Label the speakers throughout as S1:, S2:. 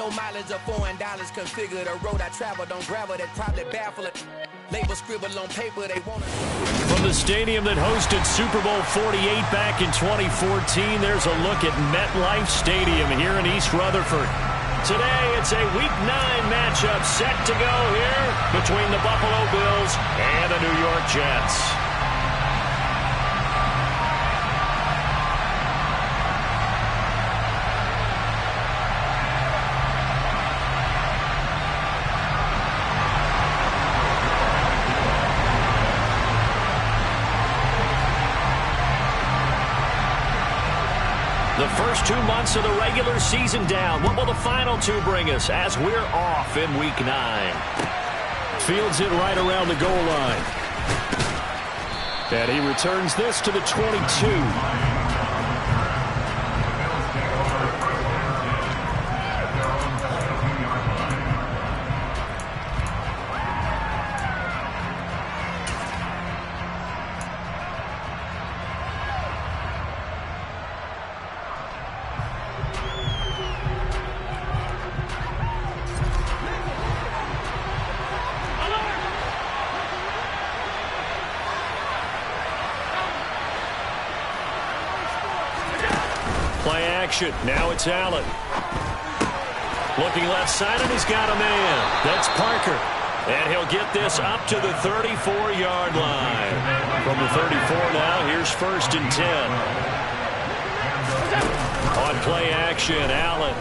S1: Low mileage of $4 configure the road I travel. Don't gravel, that probably baffle it. Label scribble on paper, they want to.
S2: From the stadium that hosted Super Bowl 48 back in 2014, there's a look at MetLife Stadium here in East Rutherford. Today, it's a Week 9 matchup set to go here between the Buffalo Bills and the New York Jets. The first 2 months of the regular season down. What will the final 2 bring us as we're off in Week 9? Fields it right around the goal line. And he returns this to the 22. Play action. Now it's Allen. Looking left side, and he's got a man. That's Parker. And he'll get this up to the 34-yard line. From the 34 now, here's 1st and 10. On play action, Allen.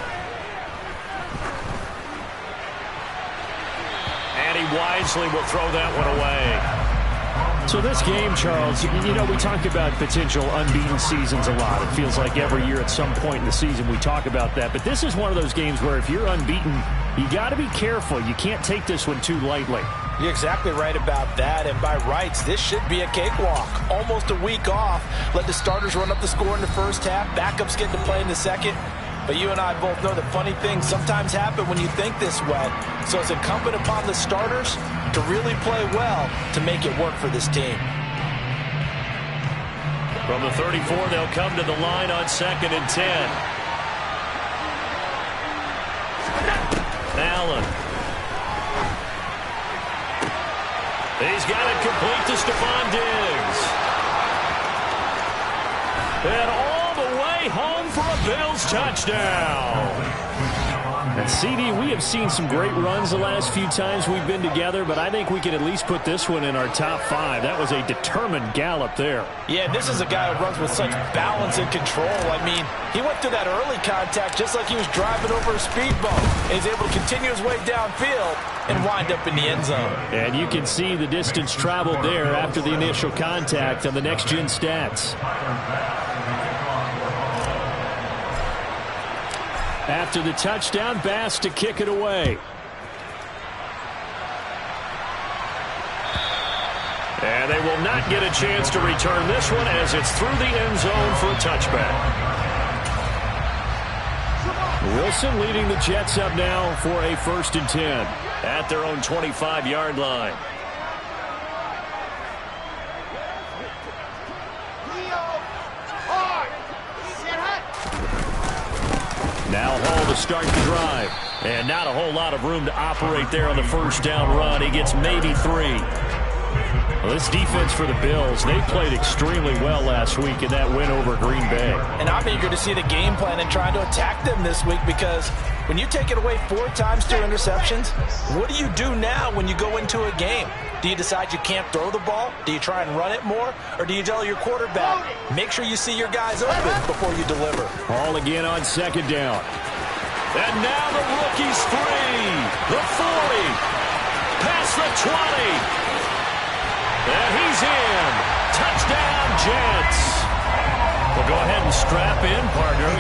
S2: And he wisely will throw that one away. So this game, Charles, you know, we talk about potential unbeaten seasons a lot. It feels like every year at some point in the season we talk about that. But this is one of those games where if you're unbeaten, you got to be careful. You can't take this one too lightly.
S3: You're exactly right about that. And by rights, this should be a cakewalk. Almost a week off. Let the starters run up the score in the first half. Backups get to play in the second. But you and I both know that funny things sometimes happen when you think this way. So it's incumbent upon the starters to really play well to make it work for this team.
S2: From the 34, they'll come to the line on 2nd and 10. Allen. He's got it complete to Stephon Diggs. And all the way home for a Bills touchdown. And CD, we have seen some great runs the last few times we've been together, but I think we can at least put this one in our top 5. That was a determined gallop there.
S3: Yeah, this is a guy who runs with such balance and control. I mean, he went through that early contact just like he was driving over a speed bump. And he's able to continue his way downfield and wind up in the end zone. And
S2: you can see the distance traveled there after the initial contact on the next-gen stats. After the touchdown, Bass to kick it away. And they will not get a chance to return this one as it's through the end zone for a touchback. Wilson leading the Jets up now for a 1st and 10 at their own 25-yard line. Now Hall to start the drive. And not a whole lot of room to operate there on the first down run. He gets maybe 3. Well, this defense for the Bills, they played extremely well last week in that win over Green Bay.
S3: And I'm eager to see the game plan and trying to attack them this week because when you take it away 4 times, 2 interceptions, what do you do now when you go into a game? Do you decide you can't throw the ball? Do you try and run it more? Or do you tell your quarterback, make sure you see your guys open before you deliver?
S2: Hall again on 2nd down. And now the rookie's free. The 40. Past the 20. And he's in. Touchdown, Jets. Well, go ahead and strap in, partner.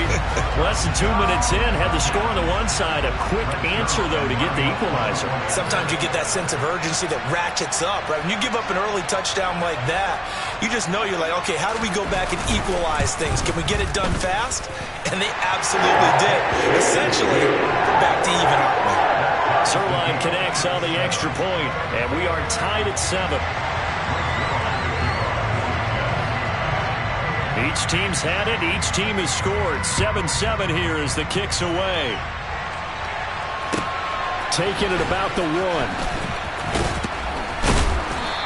S2: Less than 2 minutes in, had the score on the one side. A quick answer, though, to get the equalizer.
S3: Sometimes you get that sense of urgency that ratchets up, right? When you give up an early touchdown like that, you just know you're like, okay, how do we go back and equalize things? Can we get it done fast? And they absolutely did. Essentially, we're back to even, aren't we?
S2: Zuerlein connects on the extra point, and we are tied at 7. Each team's had it. Each team has scored. 7-7 here as the kick's away. taken at about the 1.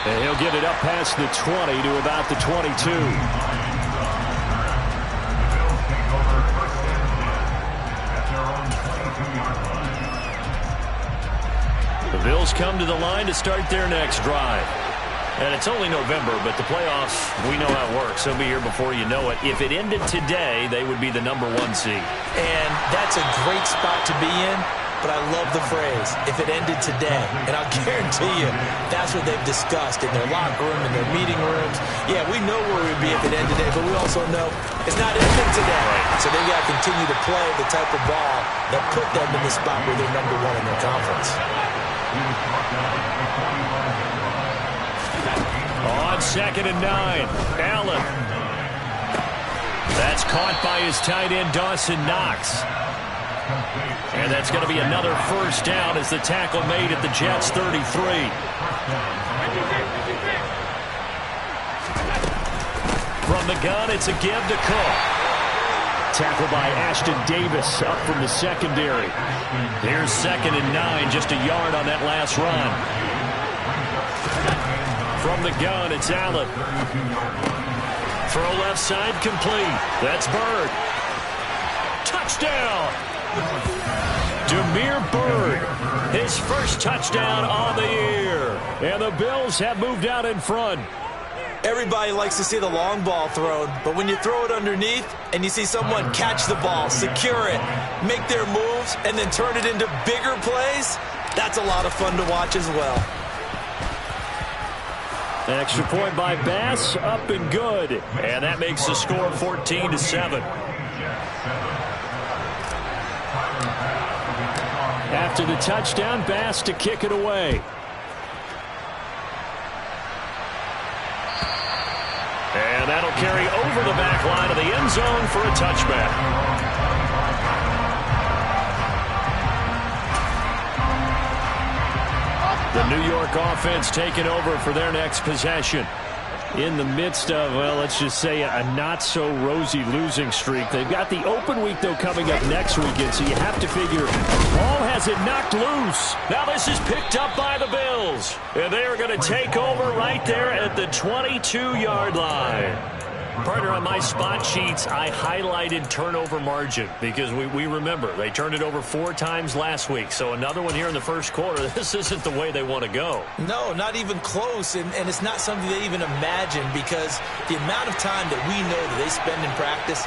S2: And he'll get it up past the 20 to about the 22. The Bills come to the line to start their next drive. And it's only November, but the playoffs, we know how it works. They'll be here before you know it. If it ended today, they would be the #1 seed.
S3: And that's a great spot to be in, but I love the phrase, if it ended today. And I'll guarantee you, that's what they've discussed in their locker room, in their meeting rooms. Yeah, we know where we'd be if it ended today, but we also know it's not ending today. So they've got to continue to play the type of ball that put them in the spot where they're #1 in their conference.
S2: On 2nd and 9, Allen. That's caught by his tight end, Dawson Knox. And that's going to be another first down as the tackle made at the Jets' 33. From the gun, it's a give to Cook. Tackled by Ashton Davis up from the secondary. Here's 2nd and 9, just a yard on that last run. From the gun, it's Allen. Throw left side complete. That's Byrd. Touchdown! Damiere Byrd, his first touchdown on the year. And the Bills have moved out in front.
S3: Everybody likes to see the long ball thrown, but when you throw it underneath and you see someone catch the ball, secure it, make their moves, and then turn it into bigger plays, that's a lot of fun to watch as well.
S2: Extra point by Bass, up and good. And that makes the score 14-7. After the touchdown, Bass to kick it away. And that'll carry over the back line of the end zone for a touchback. The New York offense taking over for their next possession. In the midst of, well, let's just say a not-so-rosy losing streak. They've got the open week, though, coming up next weekend, so you have to figure ball has it knocked loose. Now this is picked up by the Bills, and they are going to take over right there at the 22-yard line. Partner, on my spot sheets, I highlighted turnover margin because we remember they turned it over 4 times last week. So another one here in the first quarter. This isn't the way they want to go.
S3: No, not even close. And it's not something they even imagine because the amount of time that we know that they spend in practice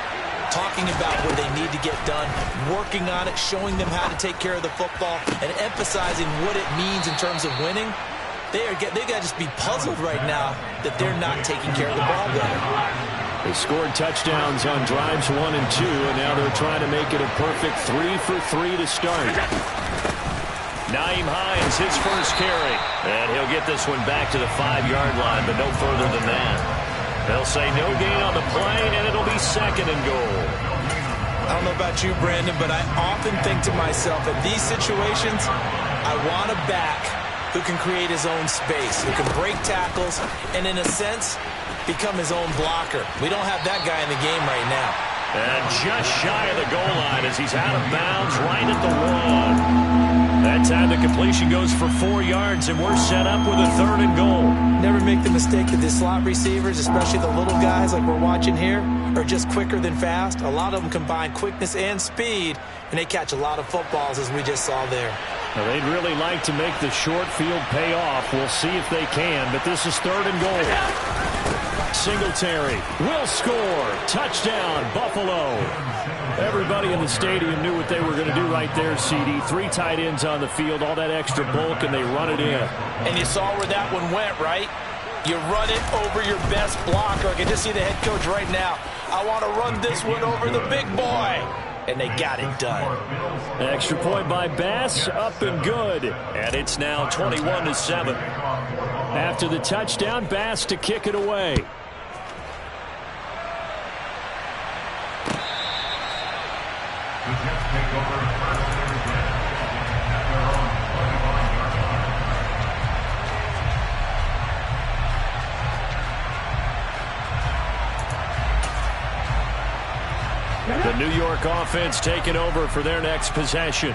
S3: talking about what they need to get done, working on it, showing them how to take care of the football, and emphasizing what it means in terms of winning. They got to just be puzzled right now that they're not taking care of the ball better.
S2: They scored touchdowns on drives 1 and 2, and now they're trying to make it a perfect 3 for 3 to start. Nyheim Hines, his first carry. And he'll get this one back to the 5-yard line, but no further than that. They'll say no gain on the play, and it'll be 2nd and goal.
S3: I don't know about you, Brandon, but I often think to myself, in these situations, I want a back who can create his own space, who can break tackles, and in a sense, become his own blocker. We don't have that guy in the game right now.
S2: And just shy of the goal line as he's out of bounds right at the 1. That time the completion goes for 4 yards, and we're set up with a 3rd and goal.
S3: Never make the mistake that the slot receivers, especially the little guys like we're watching here, are just quicker than fast. A lot of them combine quickness and speed, and they catch a lot of footballs, as we just saw there.
S2: Now, they'd really like to make the short field pay off. We'll see if they can, but this is 3rd and goal. Singletary will score. Touchdown, Buffalo. Everybody in the stadium knew what they were going to do right there, CD. 3 tight ends on the field, all that extra bulk, and they run it in.
S3: And you saw where that one went, right? You run it over your best blocker. I can just see the head coach right now. I want to run this one over the big boy. And they got it done.
S2: Extra point by Bass, up and good. And it's now 21-7. After the touchdown, Bass to kick it away. The New York offense taking over for their next possession.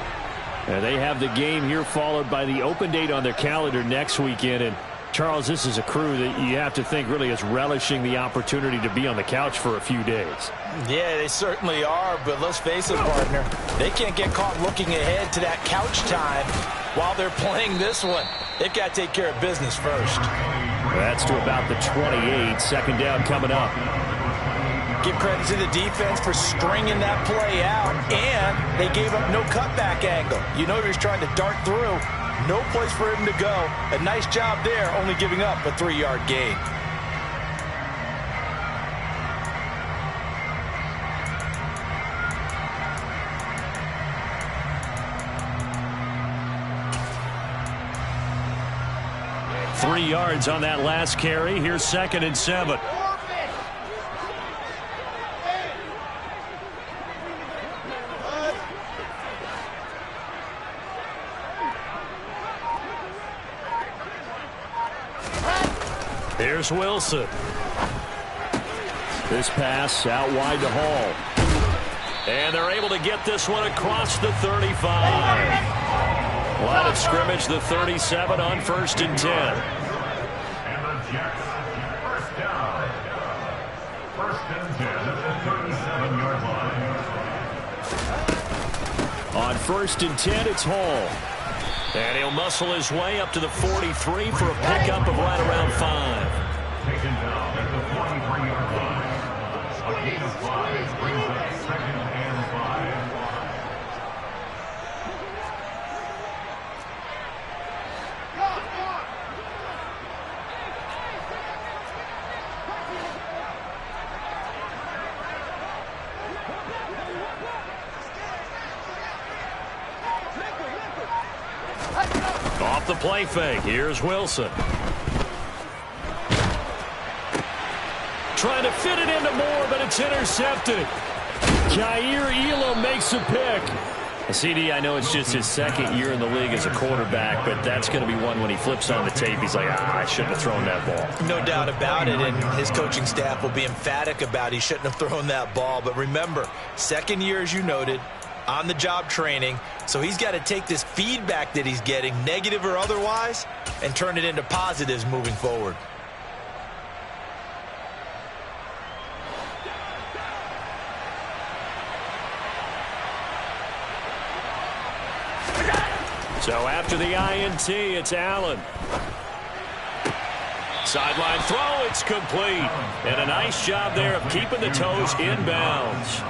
S2: And they have the game here followed by the open date on their calendar next weekend. And Charles, this is a crew that you have to think really is relishing the opportunity to be on the couch for a few days.
S3: Yeah, they certainly are, but let's face it, partner. They can't get caught looking ahead to that couch time while they're playing this one. They've got to take care of business first.
S2: That's to about the 28. Second down coming up.
S3: Give credit to the defense for stringing that play out, and they gave up no cutback angle. You know he was trying to dart through. No place for him to go. A nice job there, only giving up a 3-yard gain.
S2: Three yards on that last carry. Here's 2nd and 7. Here's Wilson. This pass out wide to Hall. And they're able to get this one across the 35. Line of scrimmage, the 37 on 1st and 10.
S4: And the Jets, first down. 1st and 10 at the 37-yard line.
S2: On 1st and 10, it's Hall. And he'll muscle his way up to the 43 for a pickup of right around 5.
S4: Taken down at the 43-yard line. A gain of 5 brings up 2nd and 5.
S2: Off the play fake. Here's Wilson. Trying to fit it into Moore, but it's intercepted. Jair Elam makes a pick. CD, I know it's just his 2nd year in the league as a quarterback, but that's going to be one when he flips on the tape, he's like, I shouldn't have thrown that ball.
S3: No doubt about it, and his coaching staff will be emphatic about he shouldn't have thrown that ball. But remember, 2nd year, as you noted, on-the-job training, so he's got to take this feedback that he's getting, negative or otherwise, and turn it into positives moving forward.
S2: So after the INT, it's Allen. Sideline throw, it's complete. And a nice job there of keeping the toes inbounds.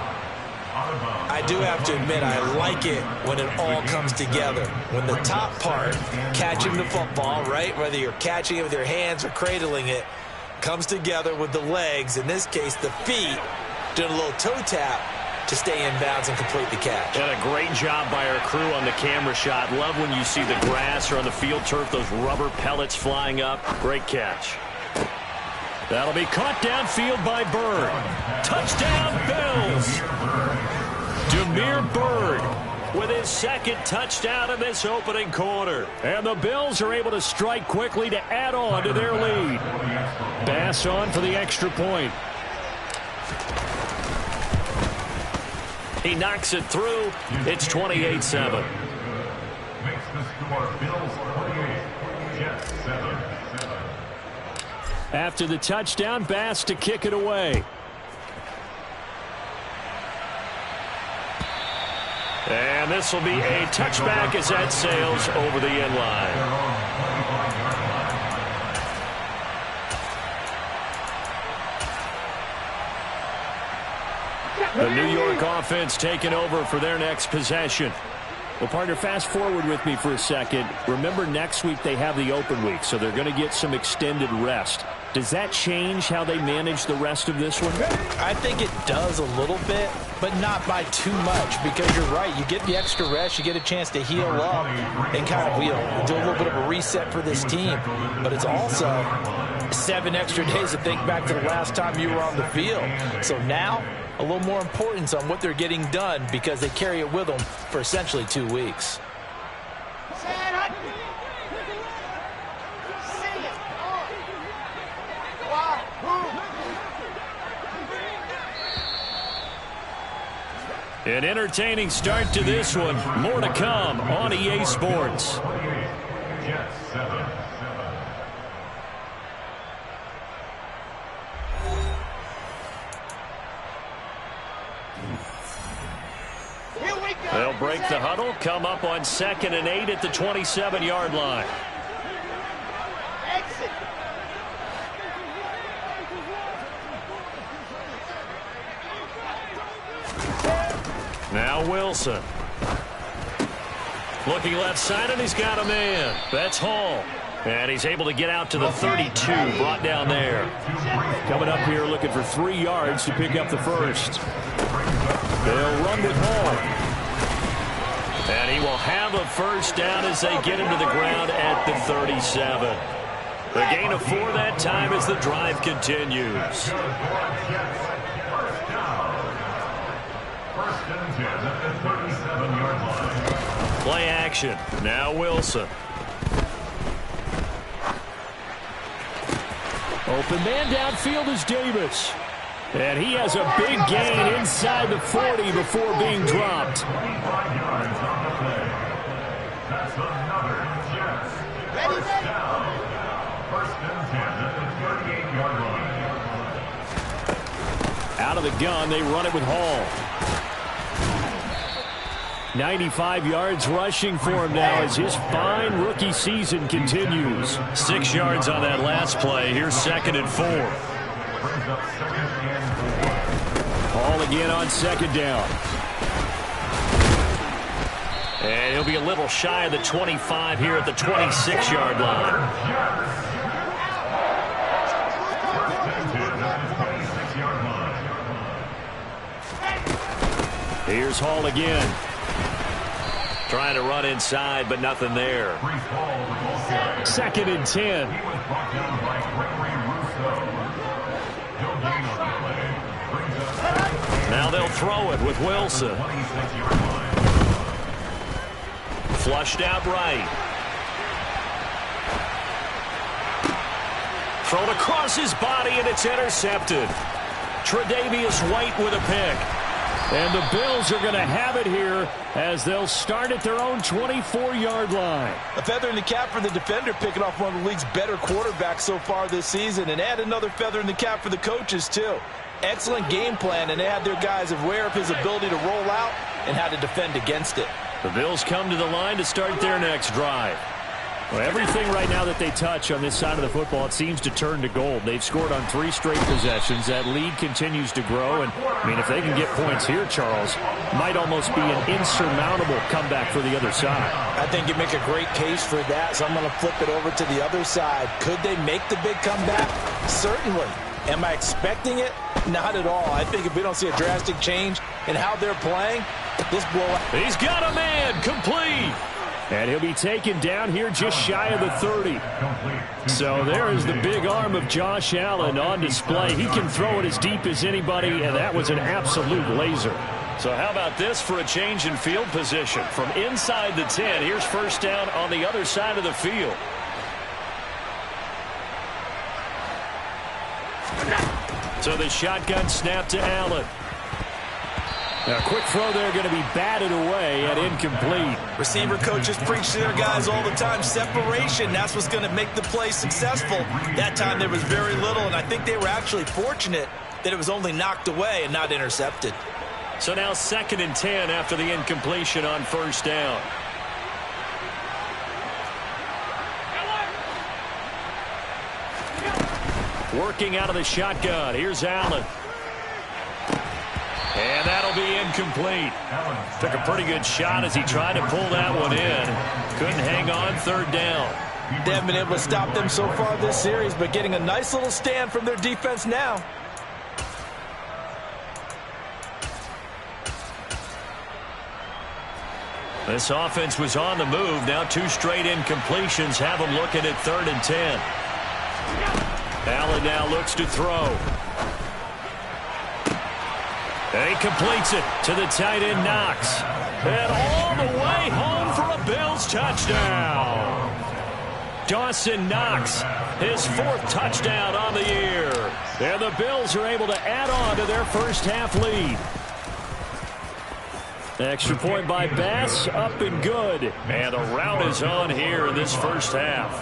S3: I do have to admit, I like it when it all comes together. When the top part, catching the football, right, whether you're catching it with your hands or cradling it, comes together with the legs, in this case the feet, doing a little toe tap to stay in bounds and complete the catch.
S2: And a great job by our crew on the camera shot. Love when you see the grass or on the field turf, those rubber pellets flying up. Great catch. That'll be caught downfield by Bird. Touchdown, Bills. Damiere Byrd with his 2nd touchdown in this opening quarter. And the Bills are able to strike quickly to add on to their lead. Bass on for the extra point. He knocks it through. It's 28-7.
S4: Makes the score Bills 28, Jets 7.
S2: After the touchdown, Bass to kick it away. And this will be a touchback as that sails over the end line. The New York offense taking over for their next possession. Well, partner, fast forward with me for a second. Remember, next week they have the open week, so they're going to get some extended rest. Does that change how they manage the rest of this one?
S3: I think it does a little bit, but not by too much, because you're right. You get the extra rest, you get a chance to heal up and kind of do a little bit of a reset for this team. But it's also 7 extra days to think back to the last time you were on the field. So now, a little more importance on what they're getting done because they carry it with them for essentially 2 weeks.
S2: An entertaining start to this one. More to come on EA Sports.
S4: Jets 7.
S2: They'll break the huddle, come up on 2nd and 8 at the 27-yard line. Now Wilson. Looking left side, and he's got a man. That's Hall. And he's able to get out to the 32, brought down there. Coming up here looking for 3 yards to pick up the first. They'll run with Hall. And he will have a first down as they get him to the ground at the 37. The gain of 4 that time as the drive continues.
S4: First and 10 at the 37-yard line.
S2: Play action. Now Wilson. Open man downfield is Davis. And he has a big gain inside the 40 before being dropped.
S4: 25 yards on the play. That's another Jets. First down. First and 10 at the 38-yard line.
S2: Out of the gun, they run it with Hall. 95 yards rushing for him now as his fine rookie season continues. 6 yards on that last play. Here's 2nd and 4.
S4: Brings up 2nd and 4.
S2: Hall again on 2nd down. And he'll be a little shy of the 25 here at the 26-yard line. Here's Hall again. Trying to run inside, but nothing there. 2nd and 10. Now they'll throw it with Wilson. Flushed out right. Thrown across his body, and it's intercepted. Tre'Davious White with a pick. And the Bills are going to have it here as they'll start at their own 24-yard line.
S3: A feather in the cap for the defender, picking off one of the league's better quarterbacks so far this season, and add another feather in the cap for the coaches, too. Excellent game plan, and they had their guys aware of his ability to roll out and how to defend against it.
S2: The Bills come to the line to start their next drive. Well, everything right now that they touch on this side of the football, it seems to turn to gold. They've scored on 3 straight possessions. That lead continues to grow. And, I mean, if they can get points here, Charles, might almost be an insurmountable comeback for the other side.
S3: I think you make a great case for that, so I'm going to flip it over to the other side. Could they make the big comeback? Certainly. Am I expecting it? Not at all. I think if we don't see a drastic change in how they're playing, this blowout.
S2: He's got a man, complete. And he'll be taken down here just shy of the 30. So there is the big arm of Josh Allen on display. He can throw it as deep as anybody, and that was an absolute laser. So how about this for a change in field position? From inside the 10, here's first down on the other side of the field. So the shotgun snap to Allen. Now, a quick throw there going to be batted away and incomplete.
S3: Receiver coaches preach to their guys all the time. Separation, that's what's going to make the play successful. That time there was very little, and I think they were actually fortunate that it was only knocked away and not intercepted.
S2: So now 2nd and 10 after the incompletion on first down. Working out of the shotgun. Here's Allen. And that'll be incomplete. Took a pretty good shot as he tried to pull that one in. Couldn't hang on, 3rd down.
S3: They haven't been able to stop them so far this series, but getting a nice little stand from their defense now.
S2: This offense was on the move. Now 2 straight incompletions have them looking at 3rd and 10. Allen now looks to throw. And he completes it to the tight end, Knox. And all the way home for a Bills touchdown. Dawson Knox, his 4th touchdown on the year. And the Bills are able to add on to their first half lead. Extra point by Bass, up and good. And a rout is on here in this first half.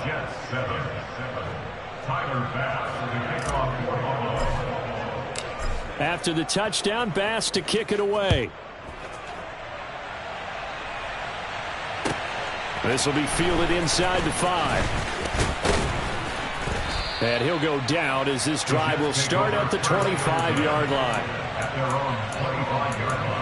S2: After the touchdown, Bass to kick it away. This will be fielded inside the 5. And he'll go down as this drive will start at the 25-yard line.
S4: At their own 25-yard line.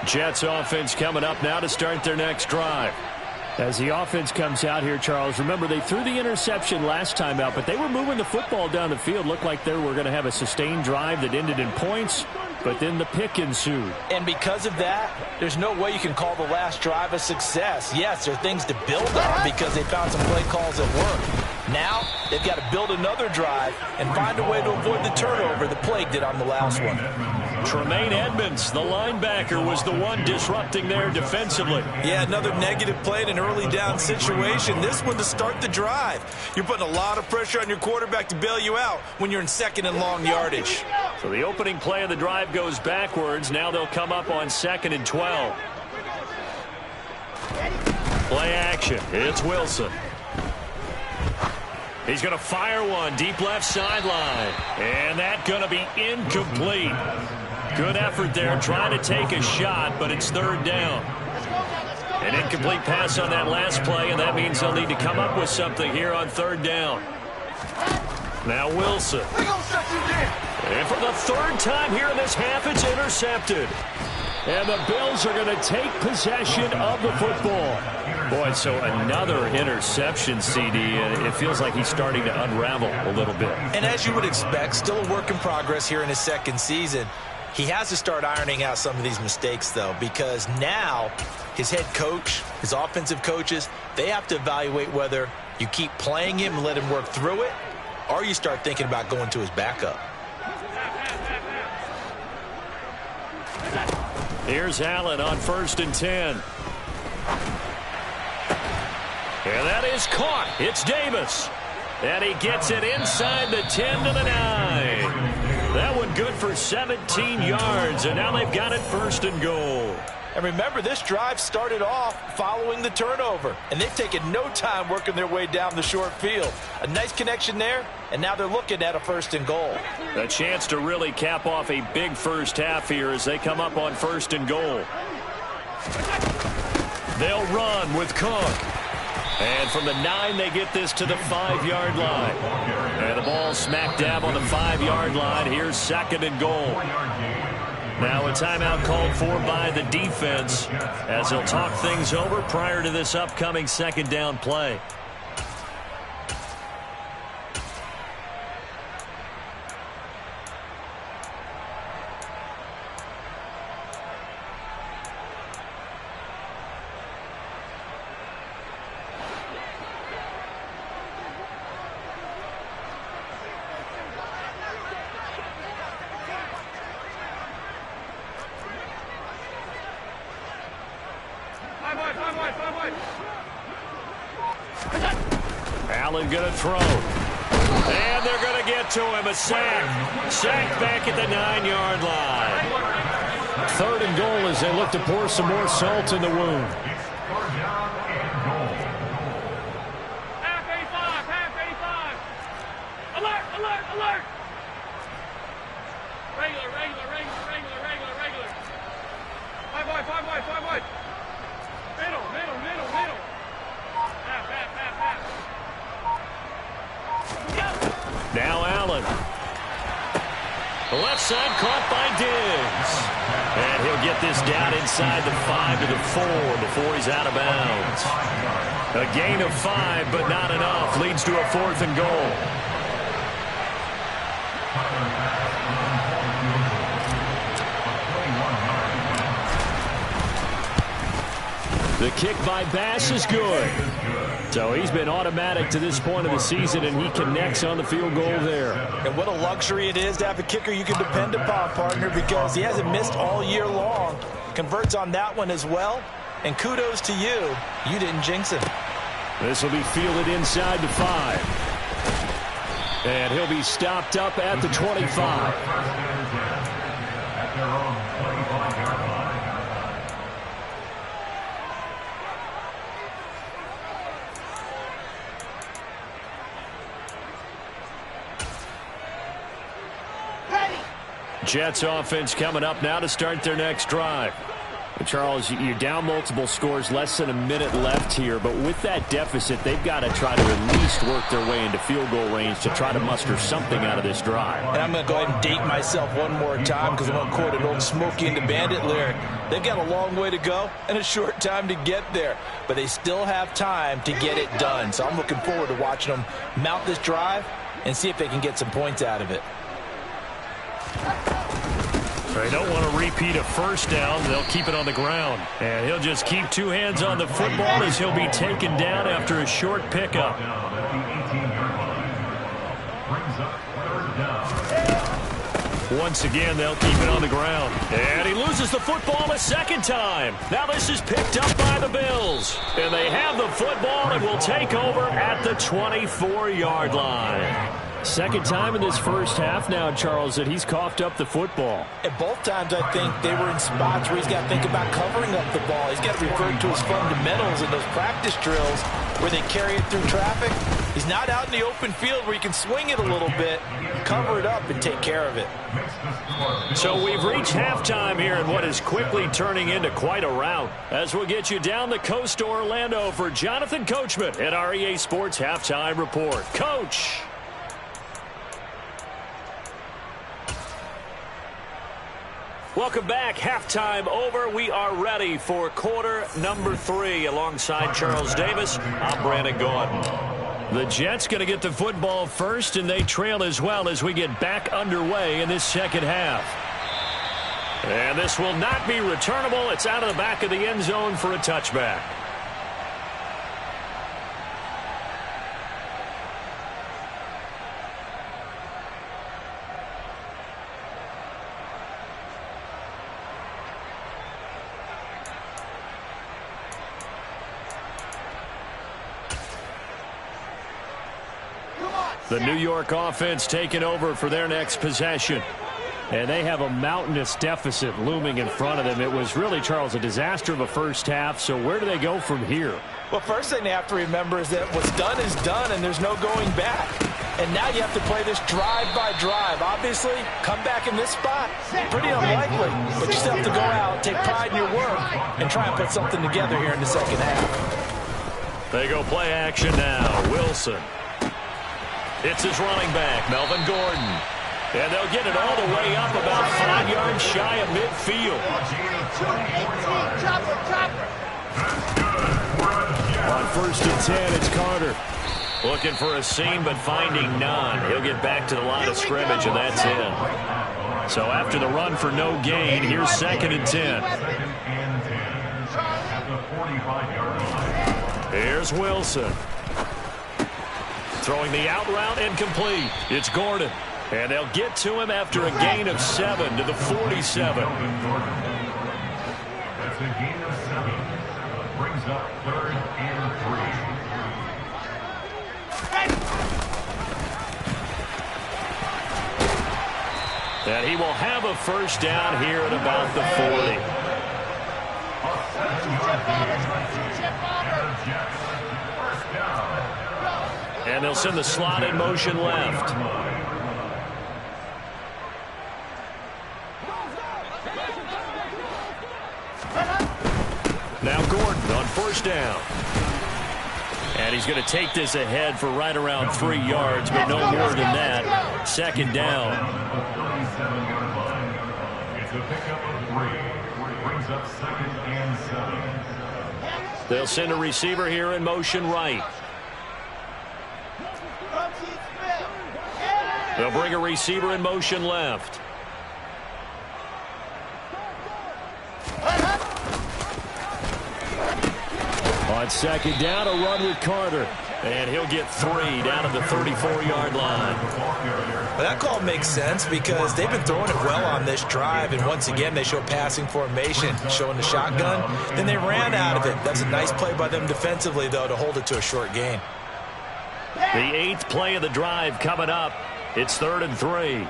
S2: Jets offense coming up now to start their next drive. As the offense comes out here, Charles, remember they threw the interception last time out, but they were moving the football down the field. Looked like they were going to have a sustained drive that ended in points, but then the pick ensued.
S3: And because of that, there's no way you can call the last drive a success. Yes, there are things to build on because they found some play calls that work. Now, they've got to build another drive and find a way to avoid the turnover the Plague did on the last one.
S2: Tremaine Edmonds, the linebacker, was the one disrupting there defensively.
S3: Yeah, another negative play in an early down situation. This one to start the drive. You're putting a lot of pressure on your quarterback to bail you out when you're in second and long yardage.
S2: So the opening play of the drive goes backwards. Now they'll come up on 2nd and 12. Play action. It's Wilson. He's going to fire one deep left sideline. And that's going to be incomplete. Good effort there trying to take a shot, but it's 3rd down. An incomplete pass on that last play, and that means they'll need to come up with something here on 3rd down. Now Wilson. And for the 3rd time here in this half, it's intercepted. And the Bills are going to take possession of the football. Boy, so another interception, CD, and it feels like he's starting to unravel a little bit.
S3: And as you would expect, still a work in progress here in his 2nd season. He has to start ironing out some of these mistakes, though, because now his head coach, his offensive coaches, they have to evaluate whether you keep playing him and let him work through it, or you start thinking about going to his backup.
S2: Here's Allen on 1st and 10. And that is caught. It's Davis. And he gets it inside the 10 to the 9. That one good for 17 yards, and now they've got it 1st and goal.
S3: And remember, this drive started off following the turnover, and they've taken no time working their way down the short field. A nice connection there, and now they're looking at a 1st and goal.
S2: A chance to really cap off a big first half here as they come up on 1st and goal. They'll run with Cook. And from the 9, they get this to the 5-yard line. And the ball smack dab on the 5-yard line. Here's 2nd and goal. Now a timeout called for by the defense as they'll talk things over prior to this upcoming 2nd down play. Allen going to throw. And they're going to get to him. A sack. Sack back at the 9-yard line. 3rd and goal as they look to pour some more salt in the wound.
S5: Half 85. Alert, alert, alert. Regular. 5 wide. Middle. Half.
S2: Now Allen. The left side caught by Diggs. And he'll get this down inside the 5 to the 4 before he's out of bounds. A gain of 5, but not enough. Leads to a 4th and goal. The kick by Bass is good. So he's been automatic to this point of the season, and he connects on the field goal there.
S3: And what a luxury it is to have a kicker you can depend upon, partner, because he hasn't missed all year long. Converts on that one as well. And kudos to you. You didn't jinx him.
S2: This will be fielded inside the 5. And he'll be stopped up at the 25.
S4: At their own 25-yard line.
S2: Jets offense coming up now to start their next drive. Charles, you're down multiple scores, less than a minute left here, but with that deficit, they've got to try to at least work their way into field goal range to try to muster something out of this drive.
S3: And I'm going to go ahead and date myself one more time because I want to quote an old Smokey and the Bandit lyric. They've got a long way to go and a short time to get there, but they still have time to get it done. So I'm looking forward to watching them mount this drive and see if they can get some points out of it.
S2: They don't want to repeat a first down. They'll keep it on the ground. And he'll just keep two hands on the football as he'll be taken down after a short pickup. Once again, they'll keep it on the ground. And he loses the football a second time. Now this is picked up by the Bills. And they have the football and will take over at the 24-yard line. Second time in this first half now, Charles, that he's coughed up the football.
S3: And both times, I think, they were in spots where he's got to think about covering up the ball. He's got to revert to his fundamentals in those practice drills where they carry it through traffic. He's not out in the open field where he can swing it a little bit, cover it up, and take care of it.
S2: So we've reached halftime here in what is quickly turning into quite a rout. As we'll get you down the coast to Orlando for Jonathan Coachman at our EA Sports Halftime Report. Coach! Welcome back. Halftime over. We are ready for quarter number 3. Alongside Charles Davis, I'm Brandon Gaudin. The Jets going to get the football first, and they trail as well as we get back underway in this second half. And this will not be returnable. It's out of the back of the end zone for a touchback. The New York offense taking over for their next possession. And they have a mountainous deficit looming in front of them. It was really, Charles, a disaster of a first half. So where do they go from here?
S3: Well, first thing they have to remember is that what's done is done, and there's no going back. And now you have to play this drive by drive. Obviously, come back in this spot, pretty unlikely. But you still have to go out, take pride in your work, and try and put something together here in the second half.
S2: They go play action now. Wilson. It's his running back, Melvin Gordon. And they'll get it all the way up about 5 yards shy of midfield. On first and 10, it's Carter. Looking for a seam, but finding none. He'll get back to the line of scrimmage, and that's it. So after the run for no gain, here's second and 10. Here's Wilson. Throwing the out route and complete. It's Gordon. And they'll get to him after a gain of 7 to the 47.
S4: That's a gain of 7. Brings up 3rd and 3.
S2: And he will have a first down here at about the 40. And they'll send the slot in motion left. Now Gordon on first down. And he's going to take this ahead for right around 3 yards, but no more than that. Second down.
S4: It's a pickup of 3. Brings up 2nd and 7.
S2: They'll send a receiver here in motion right. They'll bring a receiver in motion left. On second down, a run with Carter. And he'll get 3 down at the 34-yard line.
S3: Well, that call makes sense because they've been throwing it well on this drive, and once again they show passing formation, showing the shotgun. Then they ran out of it. That's a nice play by them defensively, though, to hold it to a short gain.
S2: The 8th play of the drive coming up. It's 3rd and 3.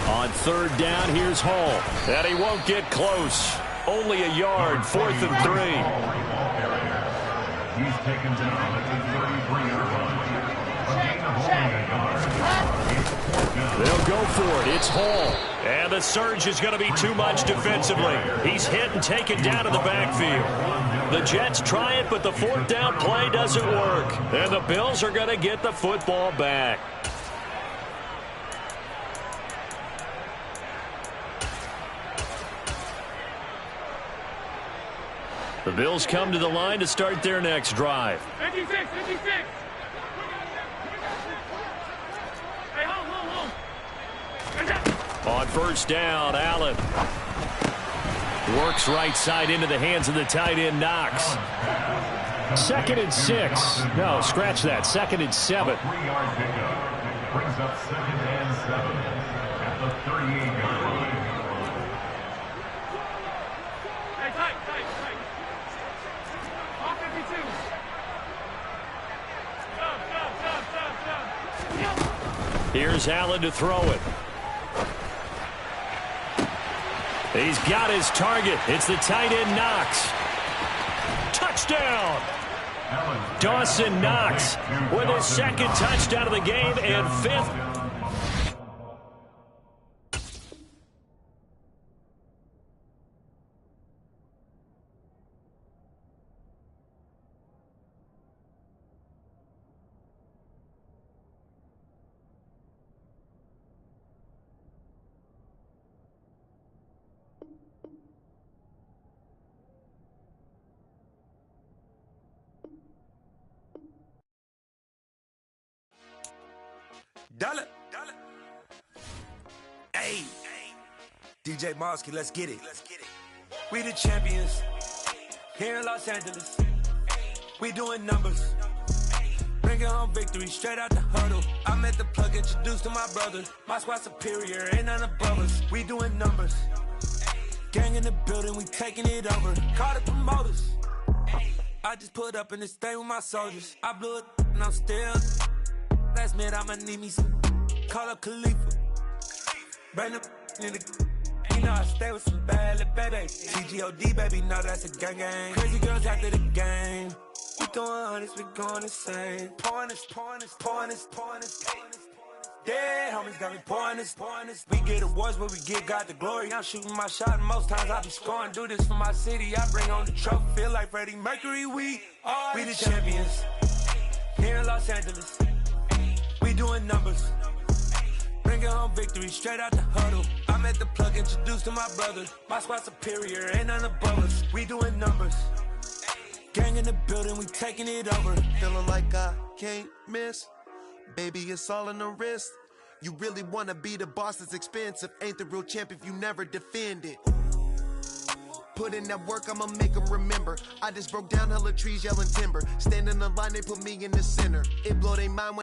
S2: On 3rd down, here's Hall. And he won't get close. Only a yard, 4th and 3.
S4: He's taken down at the 33-yard line. A gain of only a yard.
S2: They'll go for it. It's Hall. And the surge is going to be too much defensively. He's hit and taken down in the backfield. The Jets try it, but the 4th down play doesn't work. And the Bills are going to get the football back. The Bills come to the line to start their next drive.
S5: 56, 56. Hey, hold.
S2: On 1st down, Allen works right side into the hands of the tight end, Knox. 2nd and 6. No, scratch that. 2nd and 7.
S4: 3-yard pickup brings up 2nd and 7 at the 38-yard line.
S5: Hey, tight. All 52. Stop.
S2: Here's Allen to throw it. He's got his target. It's the tight end, Knox. Touchdown! Dawson Knox with his 2nd touchdown of the game and 5th.
S6: Dollar. Hey. DJ Mosky, let's get it. We the champions here in Los Angeles. We doing numbers. Bringing home victory straight out the huddle. I'm at the plug, introduced to my brother. My squad superior, ain't none above us. We doing numbers. Gang in the building, we taking it over. Call the promoters. I just put up in this thing with my soldiers. I blew it and I'm still. Last minute, I'ma need me some. Call up Khalifa. Bring up in the. You know I stay with some bad little baby. TGOD, baby, no, that's a gang. Crazy girls after the game. We throwing hundreds, we going insane. Pouring this. Dead homies got me pouring this. We get awards, but we give God the glory. I'm shooting my shot, and most times I be scoring. Do this for my city, I bring on the trophy. Feel like Freddie Mercury, we the champions here in Los Angeles. We doing numbers. Bringing home victory straight out the huddle. I'm at the plug, introduced to my brother. My squad superior, ain't none above us. We doing numbers. Gang in the building, we taking it over.
S7: Feeling like I can't miss. Baby, it's all in the wrist. You really wanna be the boss, it's expensive. Ain't the real champ if you never defend it. Put in that work, I'ma make them remember. I just broke down hella trees, yelling timber. Stand in the line, they put me in the center. It blow their mind when